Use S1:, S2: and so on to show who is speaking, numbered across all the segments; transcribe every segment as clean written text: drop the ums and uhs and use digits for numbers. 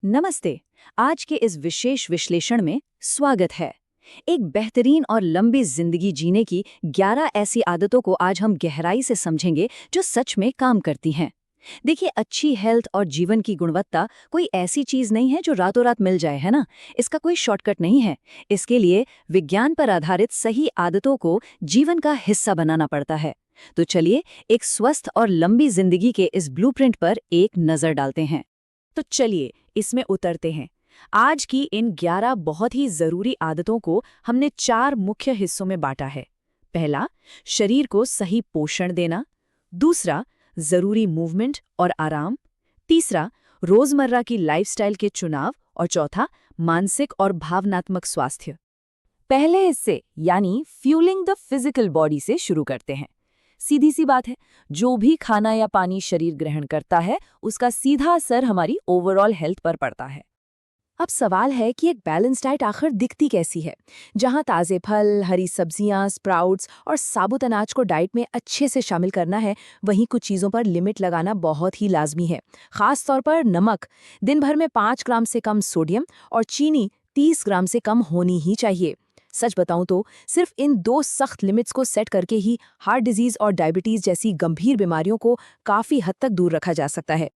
S1: नमस्ते। आज के इस विशेष विश्लेषण में स्वागत है। एक बेहतरीन और लंबी जिंदगी जीने की 11 ऐसी आदतों को आज हम गहराई से समझेंगे जो सच में काम करती हैं। देखिए, अच्छी हेल्थ और जीवन की गुणवत्ता कोई ऐसी चीज नहीं है जो रातों रात मिल जाए, है ना। इसका कोई शॉर्टकट नहीं है। इसके लिए विज्ञान पर आधारित सही आदतों को जीवन का हिस्सा बनाना पड़ता है। तो चलिए, एक स्वस्थ और लंबी जिंदगी के इस ब्लूप्रिंट पर एक नजर डालते हैं। तो चलिए इसमें उतरते हैं। आज की इन 11 बहुत ही जरूरी आदतों को हमने 4 मुख्य हिस्सों में बांटा है। पहला, शरीर को सही पोषण देना। दूसरा, जरूरी मूवमेंट और आराम। तीसरा, रोजमर्रा की लाइफस्टाइल के चुनाव। और चौथा, मानसिक और भावनात्मक स्वास्थ्य। पहले हिस्से यानी फ्यूलिंग द फिजिकल बॉडी से शुरू करते हैं। सीधी सी बात है, जो भी खाना या पानी शरीर ग्रहण करता है उसका सीधा असर हमारी ओवरऑल हेल्थ पर पड़ता है। अब सवाल है कि एक बैलेंस डाइट आखिर दिखती कैसी है, जहां ताजे फल, हरी सब्जियां, स्प्राउट्स और साबुत अनाज को डाइट में अच्छे से शामिल करना है, वहीं कुछ चीज़ों पर लिमिट लगाना बहुत ही लाजमी है। खास तौर पर नमक, दिन भर में 5 ग्राम से कम सोडियम और चीनी 30 ग्राम से कम होनी ही चाहिए। सच बताऊं तो सिर्फ इन 2 सख्त लिमिट्स को सेट करके ही हार्ट डिजीज और डायबिटीज जैसी गंभीर बीमारियों को काफी हद तक दूर रखा जा सकता है।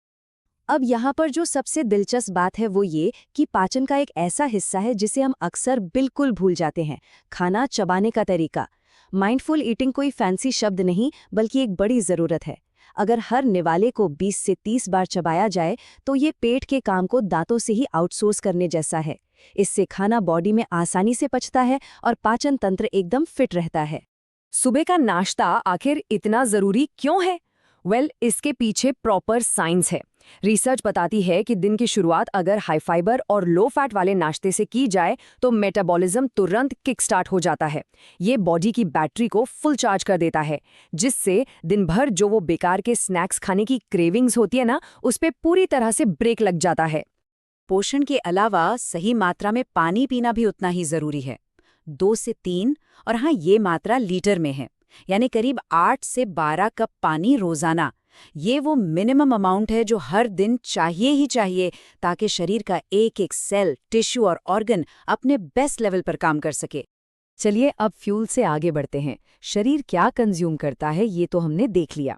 S1: अब यहाँ पर जो सबसे दिलचस्प बात है वो ये कि पाचन का एक ऐसा हिस्सा है जिसे हम अक्सर बिल्कुल भूल जाते हैं, खाना चबाने का तरीका। माइंडफुल ईटिंग कोई फैंसी शब्द नहीं, बल्कि एक बड़ी ज़रूरत है। अगर हर निवाले को 20 से 30 बार चबाया जाए तो ये पेट के काम को दांतों से ही आउटसोर्स करने जैसा है। इससे खाना बॉडी में आसानी से पचता है और पाचन तंत्र एकदम फिट रहता है। सुबह का नाश्ता आखिर इतना ज़रूरी क्यों है? इसके पीछे प्रॉपर साइंस है। रिसर्च बताती है कि दिन की शुरुआत अगर हाई फाइबर और लो फैट वाले नाश्ते से की जाए तो मेटाबॉलिज्म तुरंत किक स्टार्ट हो जाता है। ये बॉडी की बैटरी को फुल चार्ज कर देता है, जिससे दिन भर जो वो बेकार के स्नैक्स खाने की क्रेविंग्स होती है ना, उस पे पूरी तरह से ब्रेक लग जाता है। पोषण के अलावा सही मात्रा में पानी पीना भी उतना ही जरूरी है। 2 से 3, और हाँ, ये मात्रा लीटर में है, यानी करीब 8 से 12 कप पानी रोजाना। ये वो मिनिमम अमाउंट है जो हर दिन चाहिए ही चाहिए, ताकि शरीर का एक एक सेल, टिश्यू और ऑर्गन अपने बेस्ट लेवल पर काम कर सके। चलिए अब फ्यूल से आगे बढ़ते हैं। शरीर क्या कंज्यूम करता है ये तो हमने देख लिया।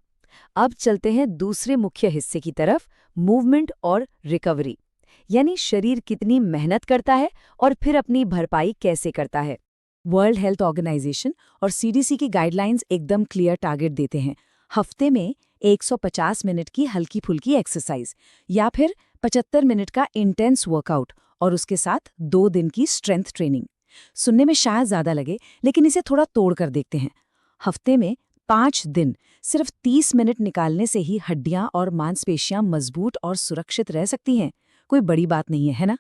S1: अब चलते हैं दूसरे मुख्य हिस्से की तरफ, मूवमेंट और रिकवरी। यानी शरीर कितनी मेहनत करता है और फिर अपनी भरपाई कैसे करता है। वर्ल्ड हेल्थ ऑर्गेनाइजेशन और सीडीसी की गाइडलाइंस एकदम क्लियर टारगेट देते हैं। हफ्ते में 150 मिनट की हल्की फुल्की एक्सरसाइज या फिर 75 मिनट का इंटेंस वर्कआउट और उसके साथ 2 दिन की स्ट्रेंथ ट्रेनिंग। सुनने में शायद ज्यादा लगे, लेकिन इसे थोड़ा तोड़ कर देखते हैं। हफ्ते में 5 दिन सिर्फ 30 मिनट निकालने से ही हड्डियां और मांसपेशियां मजबूत और सुरक्षित रह सकती हैं। कोई बड़ी बात नहीं है ना?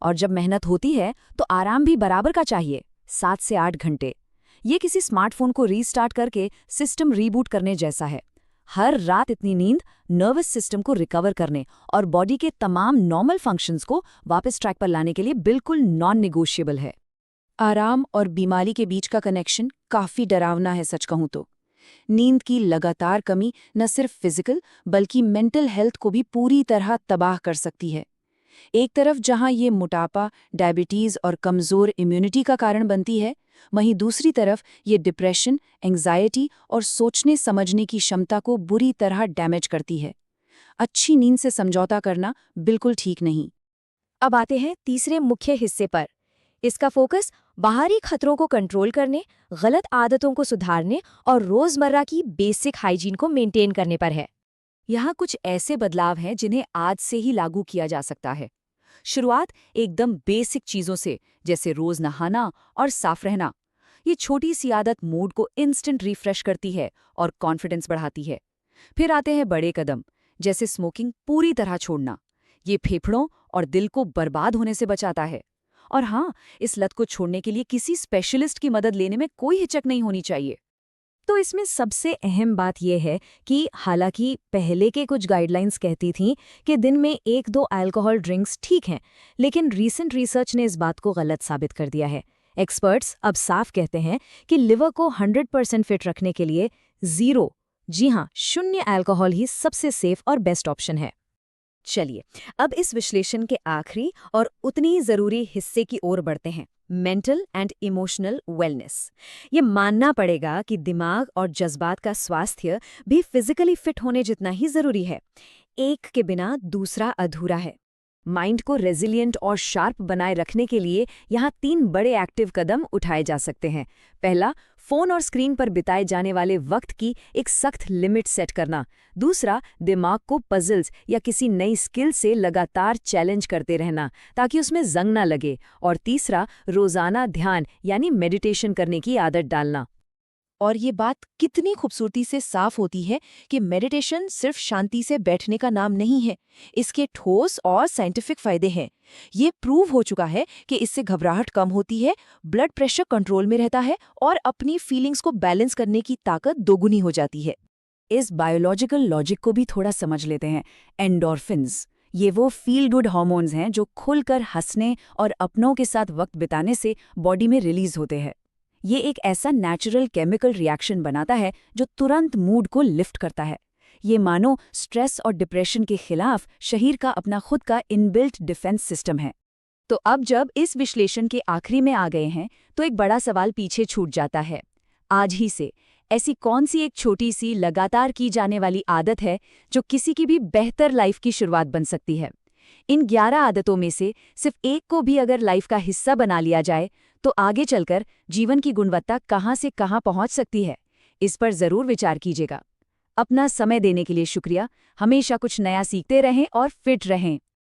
S1: और जब मेहनत होती है तो आराम भी बराबर का चाहिए, 7 से 8 घंटे। ये किसी स्मार्टफोन को रीस्टार्ट करके सिस्टम रीबूट करने जैसा है। हर रात इतनी नींद नर्वस सिस्टम को रिकवर करने और बॉडी के तमाम नॉर्मल फंक्शंस को वापस ट्रैक पर लाने के लिए बिल्कुल नॉन निगोशिएबल है। आराम और बीमारी के बीच का कनेक्शन काफी डरावना है, सच कहूं तो। नींद की लगातार कमी न सिर्फ फिजिकल बल्कि मेंटल हेल्थ को भी पूरी तरह तबाह कर सकती है। एक तरफ जहां ये मोटापा, डायबिटीज और कमजोर इम्यूनिटी का कारण बनती है, वहीं दूसरी तरफ ये डिप्रेशन, एंजाइटी और सोचने समझने की क्षमता को बुरी तरह डैमेज करती है। अच्छी नींद से समझौता करना बिल्कुल ठीक नहीं। अब आते हैं तीसरे मुख्य हिस्से पर। इसका फोकस बाहरी खतरों को कंट्रोल करने, गलत आदतों को सुधारने और रोजमर्रा की बेसिक हाइजीन को मेंटेन करने पर है। यहाँ कुछ ऐसे बदलाव हैं जिन्हें आज से ही लागू किया जा सकता है। शुरुआत एकदम बेसिक चीजों से, जैसे रोज नहाना और साफ रहना। ये छोटी सी आदत मूड को इंस्टेंट रिफ्रेश करती है और कॉन्फिडेंस बढ़ाती है। फिर आते हैं बड़े कदम, जैसे स्मोकिंग पूरी तरह छोड़ना। ये फेफड़ों और दिल को बर्बाद होने से बचाता है। और हाँ, इस लत को छोड़ने के लिए किसी स्पेशलिस्ट की मदद लेने में कोई हिचक नहीं होनी चाहिए। तो इसमें सबसे अहम बात यह है कि हालांकि पहले के कुछ गाइडलाइंस कहती थीं कि दिन में 1-2 अल्कोहल ड्रिंक्स ठीक हैं, लेकिन रीसेंट रिसर्च ने इस बात को गलत साबित कर दिया है। एक्सपर्ट्स अब साफ कहते हैं कि लिवर को 100% फिट रखने के लिए 0, जी हाँ, 0 अल्कोहल ही सबसे सेफ और बेस्ट ऑप्शन है। चलिए, अब इस विश्लेषण के आखिरी और उतनी ज़रूरी हिस्से की ओर बढ़ते हैं, मेंटल एंड इमोशनल वेलनेस। ये मानना पड़ेगा कि दिमाग और जज्बात का स्वास्थ्य भी फिजिकली फिट होने जितना ही ज़रूरी है। एक के बिना दूसरा अधूरा है। माइंड को रेजिलिएंट और शार्प बनाए रखने के लिए यहाँ 3 बड़े एक्टिव कदम उठाए जा सकते हैं। पहला, फोन और स्क्रीन पर बिताए जाने वाले वक्त की एक सख्त लिमिट सेट करना। दूसरा, दिमाग को पजल्स या किसी नई स्किल से लगातार चैलेंज करते रहना ताकि उसमें जंग ना लगे। और तीसरा, रोजाना ध्यान यानी मेडिटेशन करने की आदत डालना।
S2: और ये बात कितनी खूबसूरती से साफ होती है कि मेडिटेशन सिर्फ शांति से बैठने का नाम नहीं है। इसके ठोस और साइंटिफिक फायदे हैं। ये प्रूव हो चुका है कि इससे घबराहट कम होती है, ब्लड प्रेशर कंट्रोल में रहता है और अपनी फीलिंग्स को बैलेंस करने की ताकत दोगुनी हो जाती है।
S1: इस बायोलॉजिकल लॉजिक को भी थोड़ा समझ लेते हैं। एंडोर्फिन्स, ये वो फील गुड हार्मोन्स हैं जो खुलकर हंसने और अपनों के साथ वक्त बिताने से बॉडी में रिलीज होते हैं। ये एक ऐसा नेचुरल केमिकल रिएक्शन बनाता है जो तुरंत मूड को लिफ्ट करता है। ये मानो स्ट्रेस और डिप्रेशन के खिलाफ शरीर का अपना खुद का इनबिल्ट डिफेंस सिस्टम है। तो अब जब इस विश्लेषण के आखिरी में आ गए हैं, तो एक बड़ा सवाल पीछे छूट जाता है। आज ही से ऐसी कौन सी एक छोटी सी लगातार की जाने वाली आदत है जो किसी की भी बेहतर लाइफ की शुरुआत बन सकती है? इन 11 आदतों में से सिर्फ एक को भी अगर लाइफ का हिस्सा बना लिया जाए तो आगे चलकर जीवन की गुणवत्ता कहाँ से कहाँ पहुँच सकती है। इस पर जरूर विचार कीजिएगा। अपना समय देने के लिए शुक्रिया। हमेशा कुछ नया सीखते रहें और फिट रहें।